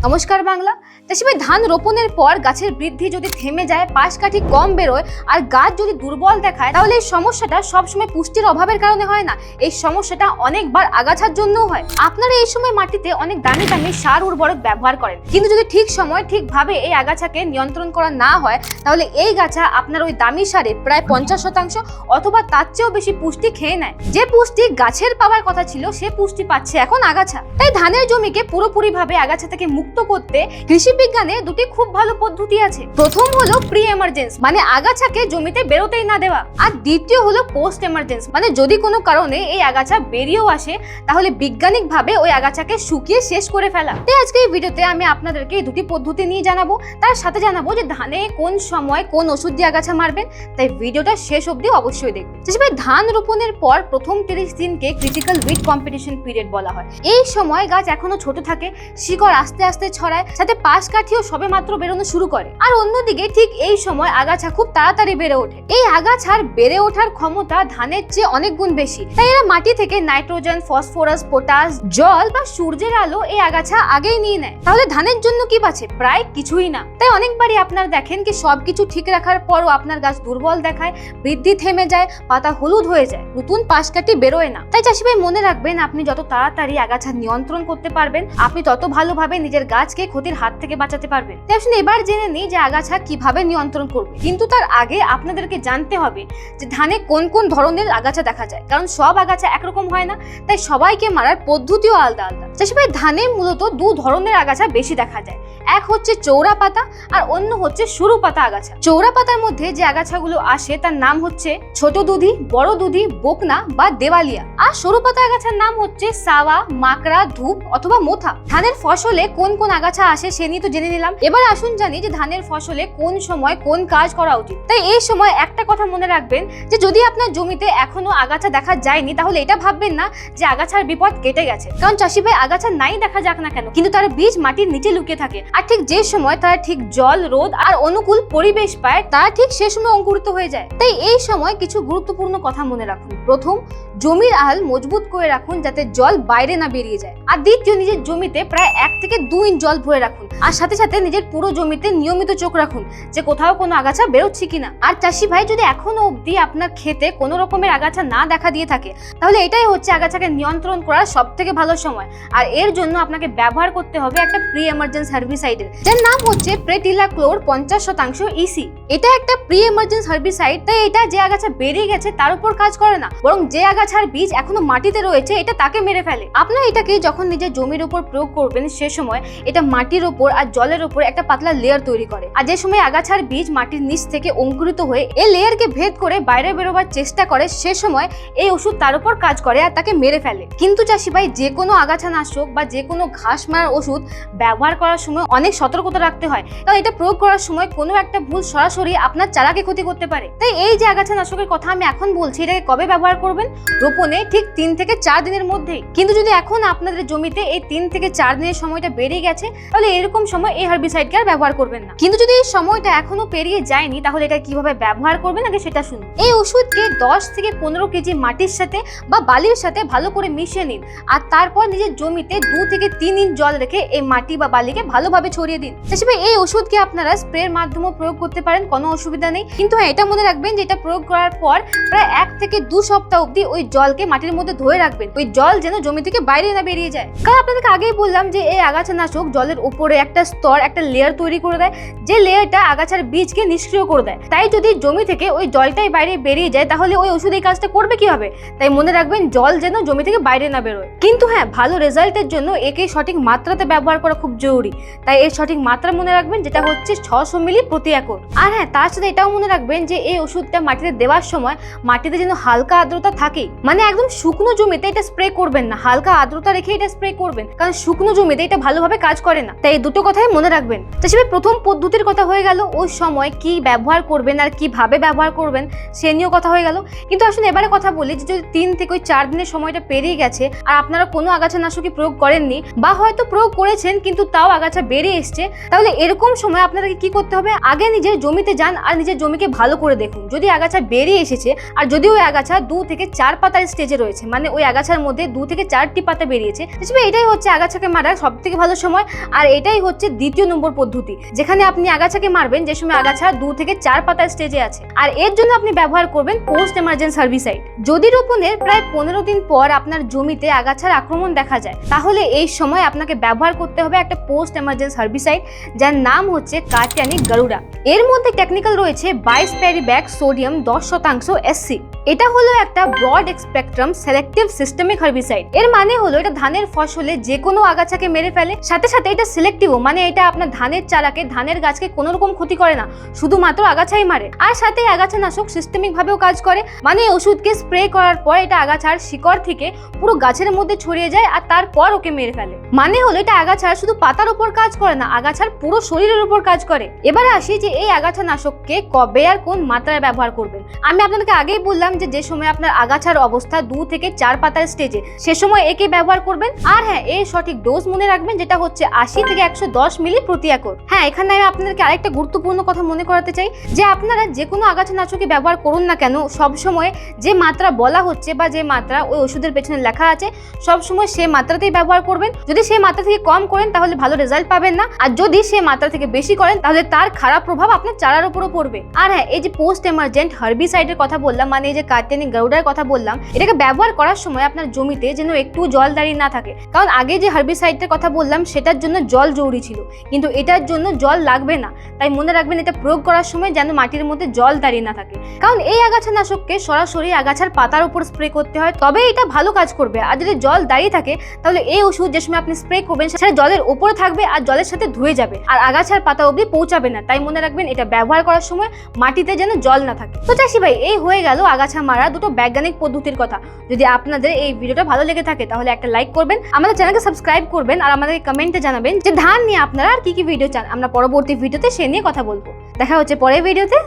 নমস্কার বাংলা। চাষিভাই, ধান রোপণের পর গাছের বৃদ্ধি যদি থেমে যায়, পাশ কাঠি কম বেরোয় আর গাছ যদি দুর্বল দেখায়, তাহলে এই সমস্যাটা সবসময় পুষ্টির অভাবের কারণে হয় না, এই সমস্যাটা অনেকবার আগাছার জন্যও হয়। আপনারা এই সময় মাটিতে অনেক দামি দামি সার উর্বরক ব্যবহার করেন, কিন্তু যদি ঠিক সময় ঠিকভাবে এই আগাছাকে নিয়ন্ত্রণ করা না হয়, তাহলে এই গাছা আপনার ওই দামি সারে প্রায় 50% অথবা তার চেয়েও বেশি পুষ্টি খেয়ে নেয়। যে পুষ্টি গাছের পাওয়ার কথা ছিল, সে পুষ্টি পাচ্ছে এখন আগাছা। তাই ধানের জমিকে পুরোপুরিভাবে আগাছা থেকে মুক্ত করতে কৃষি বিজ্ঞানে দুটি খুব ভালো পদ্ধতি আছে। প্রথম হলো প্রি এমার্জেন্স, মানে আগাছাকে জমিতে বেরোতেই না দেওয়া, আর দ্বিতীয় হলো পোস্ট এমার্জেন্স, মানে যদি কোনো কারণে এই আগাছা বেরিয়েও আসে, তাহলে বৈজ্ঞানিকভাবে ওই আগাছাকে শুকিয়ে শেষ করে ফেলা। তাই আজকে এই ভিডিওতে আমি আপনাদেরকে এই দুটি পদ্ধতি নিয়ে জানাবো, তার সাথে জানাবো যে ধানে কোন সময় কোন ওষুধ দিয়ে আগাছা মারবেন। তাই ভিডিওটা শেষ অবধি অবশ্যই দেখবেন। চাষিভাই, ধান রোপণের পর প্রথম 30 দিনকে ক্রিটিক্যাল উইড কম্পিটিশন পিরিয়ড বলা হয়। এই সময় গাছ এখনো ছোট থাকে, শিকড় আস্তে আস্তে ছড়ায়, সাথে পাশ কাঠিও সবে মাত্র বেরোনো শুরু করে। আর অন্যদিকে ঠিক এই সময় আগাছা খুব তাড়াতাড়ি বেড়ে ওঠে। এই আগাছার বেড়ে ওঠার ক্ষমতা ধানের চেয়ে অনেক গুণ বেশি, তাই এরা মাটি থেকে নাইট্রোজেন, ফসফরাস, পটাশ, জল বা সূর্যের আলো এই আগাছা আগেই নিয়ে নেয়। তাহলে ধানের জন্য কি বাঁচে? প্রায় কিছুই না। তাই অনেকবারই আপনারা দেখেন কি সবকিছু ঠিক রাখার পরও আপনার গাছ দুর্বল দেখায়, বৃদ্ধি থেমে যায়, পাতা হলুদ হয়ে যায়, নতুন পাশ কাঠি বেরোয় না। তাই চাষিভাই মনে রাখবেন, আপনি যত তাড়াতাড়ি আগাছা নিয়ন্ত্রণ করতে পারবেন, আপনি তত ভালোভাবে নিজের গাছকে ক্ষতির হাত থেকে বাঁচাতে পারবেন। তাই আসলে এবার জেনে নিই যে আগাছা কিভাবে নিয়ন্ত্রণ করবে। কিন্তু তার আগে আপনাদেরকে জানতে হবে যে ধানে কোন কোন ধরনের আগাছা দেখা যায়, কারণ সব আগাছা একরকম হয় না, তাই সবাইকে মারার পদ্ধতিও আলাদা আলাদা। চাষিভাই, ধানে মূলত দু ধরনের আগাছা বেশি দেখা যায়। এক হচ্ছে চৌড়া পাতা আর অন্য হচ্ছে সরু পাতা আগাছা। চৌড়া পাতার মধ্যে যে আগাছাগুলো আসে তার নাম হচ্ছে ছোট দুধি, বড় দুধি, বোকনা বা দেওয়ালিয়া। আর সরু পাতা আগাছার নাম হচ্ছে সাওয়া, মাকড়া, ধূপ অথবা মোথা। ধানের ফসলে কোন কোন আগাছা আসে সে নিয়ে তো জেনে নিলাম। এবার আসুন জানি যে ধানের ফসলে কোন সময় কোন কাজ করা উচিত। তাই এই সময় একটা কথা মনে রাখবেন যে যদি আপনার জমিতে এখনো আগাছা দেখা যায়নি, তাহলে এটা ভাববেন না যে আগাছার বিপদ কেটে গেছে, কারণ চাষিভাই আগাছা নাই দেখা যাক না কেন, কিন্তু তার বীজ মাটির নিচে লুকিয়ে থাকে। আর ঠিক যে সময় তারা ঠিক জল, রোদ আর অনুকূল পরিবেশ পায়, তারা ঠিক সে সময় অঙ্কুরিত হয়ে যায়। তাই এই সময় কিছু গুরুত্বপূর্ণ কথা মনে রাখুন। প্রথম, জমির আল মজবুত করে রাখুন যাতে জল বাইরে না বেরিয়ে যায়। আর দ্বিতীয়, নিজের জমিতে প্রায় 1 থেকে 2 ইঞ্চ জল ভরে রাখুন। আর সাথে সাথে নিজের পুরো জমিতে নিয়মিত চোখ রাখুন যে কোথাও কোনো আগাছা বেরোচ্ছে কিনা। আর চাষি ভাই, যদি এখনো অবধি আপনার ক্ষেতে কোনো রকমের আগাছা না দেখা দিয়ে থাকে, তাহলে এটাই হচ্ছে আগাছাকে নিয়ন্ত্রণ করার সব থেকে ভালো সময়। আর এর জন্য আপনাকে ব্যবহার করতে হবে একটা প্রি এমার্জেন্স হার্বিসাইডের, যার নাম হচ্ছে প্রেটিলাক্লোর 50% EC। এটা একটা প্রি এমার্জেন্স হার্বিসাইড, তাই এটা যে আগাছা বেরিয়ে গেছে তার উপর কাজ করে না, বরং যে আগাছার বীজ এখনো মাটিতে রয়েছে এটা তাকে মেরে ফেলে। আপনারা এটাকে যখন নিজের জমির উপর প্রয়োগ করবেন, সে সময় এটা মাটির উপর আর জলের উপর একটা পাতলা লেয়ার তৈরি করে। আর যে সময় আগাছার বীজ মাটির নিচ থেকে অঙ্কুরিত হয়ে এই লেয়ারকে ভেদ করে বাইরে বেরোবার চেষ্টা করে, সে সময় এই ওষুধ তার উপর কাজ করে আর তাকে মেরে ফেলে। কিন্তু চাষি ভাই, যে কোনো আগাছানাশক বা যে কোনো ঘাস মারার ওষুধ ব্যবহার করার সময় অনেক সতর্কতা রাখতে হয়, কারণ এটা প্রয়োগ করার সময় কোনো একটা ভুল সরাসরি আপনার চারাকে ক্ষতি করতে পারে। তাই এই যে আগাছানাশকের কথা আমি এখন বলছি, এটাকে কবে ব্যবহার করবেন? রোপণে ঠিক 3 থেকে 4 দিনের মধ্যেই। কিন্তু যদি এখন আপনাদের জমিতে এই 3 থেকে 4 দিনের সময়টা বেরিয়ে গেছে, তাহলে এরকম সময় এই হার্বিসাইডকে আর ব্যবহার করবেন না। কিন্তু যদি এই সময়টা এখনো পেরিয়ে যায়নি, তাহলে এটা কিভাবে ব্যবহার করবেন আগে সেটা শুনুন। এই ওষুধকে 10 থেকে 15 কেজি মাটির সাথে বা বালির সাথে ভালো করে মিশিয়ে নিন, আর তারপর নিজের জমিতে 2 থেকে 3 ইঞ্চ জল রেখে এই মাটি বা বালিকে ভালোভাবে ছড়িয়ে দিন। চাষিভাই, এই ওষুধকে আপনারা স্প্রের মাধ্যমে প্রয়োগ করতে পারেন, কোনো অসুবিধা নেই। কিন্তু হ্যাঁ, এটা মনে রাখবেন যে এটা প্রয়োগ করার পর প্রায় 1 থেকে 2 সপ্তাহ অবধি ওই জলকে মাটির মধ্যে ধরে রাখবেন, ওই জল যেন জমি থেকে বাইরে না বেরিয়ে যায়। কারণ আপনাদেরকে আগেই বললাম যে এই আগাছানাশক জলের উপরে একটা স্তর, একটা লেয়ার তৈরি করে দেয়, যে লেয়ারটা আগাছার বীজকে নিষ্ক্রিয় করে দেয়। তাই যদি জমি থেকে ওই জলটাই বাইরে বেরিয়ে যায়, তাহলে ওই ওষুধ এই কাজটা করবে কিভাবে? তাই মনে রাখবেন জল যেন জমি থেকে বাইরে না বেরোয়। কিন্তু হ্যাঁ, ভালো রেজাল্টের জন্য একে সঠিক মাত্রাতে ব্যবহার করা খুব জরুরি। তাই এর সঠিক মাত্রা মনে রাখবেন, যেটা হচ্ছে 600 মিলি প্রতি একর। আর হ্যাঁ, তার সাথে এটাও মনে রাখবেন যে এই ওষুধটা মাটিতে দেওয়ার সময় মাটিতে যেন হালকা আর্দ্রতা থাকে, মানে একদম শুকনো জমিতে এটা স্প্রে করবেন না, হালকা আর্দ্রতা রেখে এটা স্প্রে করবেন, কারণ শুকনো জমিতে এটা ভালোভাবে কাজ করে না। তাই এই দুটো কথাই মনে রাখবেন। তাছাড়া প্রথম পদ্ধতির কথা হয়ে গেল, ওই সময় কি ব্যবহার করবেন আর কিভাবে ব্যবহার করবেন সে নিয়েও কথা হয়ে গেল। কিন্তু আসলে এবারে কথা বলি যে যদি 3 থেকে 4 দিনের সময়টা পেরিয়ে গেছে আর আপনারা কোনো আগাছানাশকই প্রয়োগ করেননি, বা হয়তো প্রয়োগ করেছেন কিন্তু তাও আগাছা বেরিয়ে এসছে, তাহলে এরকম সময় আপনাদেরকে কি করতে হবে? আগে নিজের জমিতে যান আর নিজের জমিকে ভালো করে দেখুন যদি আগাছা বেরিয়ে এসেছে, আর যদি ওই আগাছা 2 থেকে 4 পাতার স্টেজে রয়েছে, মানে ওই আগাছার মধ্যে 2 থেকে 4টি পাতা বেরিয়েছে, এটাই হচ্ছে আগাছাকে মারার সবথেকে ভালো সময়। আর এটাই হচ্ছে দ্বিতীয় নম্বর পদ্ধতি, যেখানে আপনি আগাছাকে মারবেন যে সময় আগাছা 2 থেকে 4 পাতার স্টেজে আছে। আর এর জন্য আপনি ব্যবহার করবেন পোস্ট এমার্জেন্সি হার্বিসাইড। যদি রোপণের প্রায় 15 দিন পর আপনার জমিতে আগাছার আক্রমণ দেখা যায়, তাহলে এই সময় আপনাকে ব্যবহার করতে হবে একটা পোস্ট এমার্জেন্সি হার্বিসাইড, যার নাম হচ্ছে কার্টিয়ানিক গারুডা। এর মধ্যে টেকনিক্যাল রয়েছে 22 প্যারিব্যাক সোডিয়াম 10% SC। এটা হলো একটা broad spectrum selective systemic herbicide. এর মানে হলো এটা ধানের ফসলে যে কোনো আগাছাকে মেরে ফেলে, সাথে সাথে এটা সিলেক্টিভও, মানে এটা আপনার ধানের চারাকে, ধানের গাছকে কোনো রকম ক্ষতি করে না, শুধুমাত্র আগাছাই মারে। আর সাথে আগাছানাশক সিস্টেমিক ভাবেও কাজ করে, মানে ওষুধকে স্প্রে করার পর এটা আগাছার শিকড় থেকে পুরো গাছের মধ্যে ছড়িয়ে যায় আর তারপর ওকে মেরে ফেলে। মানে হলো এটা আগাছার শুধু পাতার উপর কাজ করে না, আগাছার পুরো শরীরের উপর কাজ করে। এবারে আসি যে এই আগাছানাশককে কবে আর কোন মাত্রায় ব্যবহার করবেন। আমি আপনাদেরকে আগেই বললাম যে সময় আপনার আগাছার অবস্থা 2 থেকে 4 পাতার স্টেজে, সে সময় একে ব্যবহার করবেন। আর হ্যাঁ, এর সঠিক ডোজ মনে রাখবেন, যেটা হচ্ছে 80 থেকে 110 মিলি প্রতি একর। হ্যাঁ, এখানে আমি আপনাদেরকে আরেকটা গুরুত্বপূর্ণ কথা মনে করাতে চাই যে আপনারা যে কোনো আগাছানাশকই ব্যবহার করুন না কেন, সব সময় যে মাত্রা বলা হচ্ছে বা যে মাত্রা ওই ওষুধের পেছনে লেখা আছে, সব সময় সেই মাত্রাতেই ব্যবহার করবেন। যদি সেই মাত্রা থেকে কম করেন তাহলে ভালো রেজাল্ট পাবেন না, আর যদি সেই মাত্রা থেকে বেশি করেন তাহলে তার খারাপ প্রভাব আপনার চারার উপরও পড়বে। আর হ্যাঁ, এই যে পোস্ট এমার্জেন্ট হার্বিসাইডের কথা বললাম, মানে এই যে কার্টিয়ানিক গারুডার কথা বললাম, এটাকে ব্যবহার করার সময় আপনার জমিতে যেন একটু জল দাঁড়িয়ে না থাকে। কারণ আগে যে হার্বিসাইডের কথা বললাম সেটার জন্য জল জরুরি ছিল, কিন্তু এটার জন্য জল লাগবে না। তাই মনে রাখবেন এটা প্রয়োগ করার সময় যেন মাটির মধ্যে জল দাঁড়িয়ে না থাকে, কারণ এই আগাছানাশককে সরাসরি আগাছার পাতার উপর স্প্রে করতে হয়, তবে এটা ভালো কাজ করবে। আর যদি জল দাঁড়িয়ে থাকে তাহলে এই ওষুধ যে সময় আপনি স্প্রে করবেন সেটা জলের উপরে থাকবে আর জলের সাথে ধুয়ে যাবে আর আগাছার পাতা অবধি পৌঁছাবে না। তাই মনে রাখবেন এটা ব্যবহার করার সময় মাটিতে যেন জল না থাকে। তো চাষি ভাই, এই হয়ে গেল আগাছা মারা দুটো বৈজ্ঞানিক পদ্ধতির কথা। যদি আপনাদের এই ভিডিওটা ভালো লেগে থাকে তাহলে একটা লাইক করবেন, আমাদের চ্যানেলকে সাবস্ক্রাইব করবেন আর আমাদেরকে কমেন্টে জানাবেন যে ধান নিয়ে আপনারা আর কি কি ভিডিও চান। আমরা পরবর্তী ভিডিওতে সে নিয়ে কথা বলবো। দেখা হচ্ছে পরের ভিডিওতে।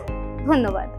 ধন্যবাদ।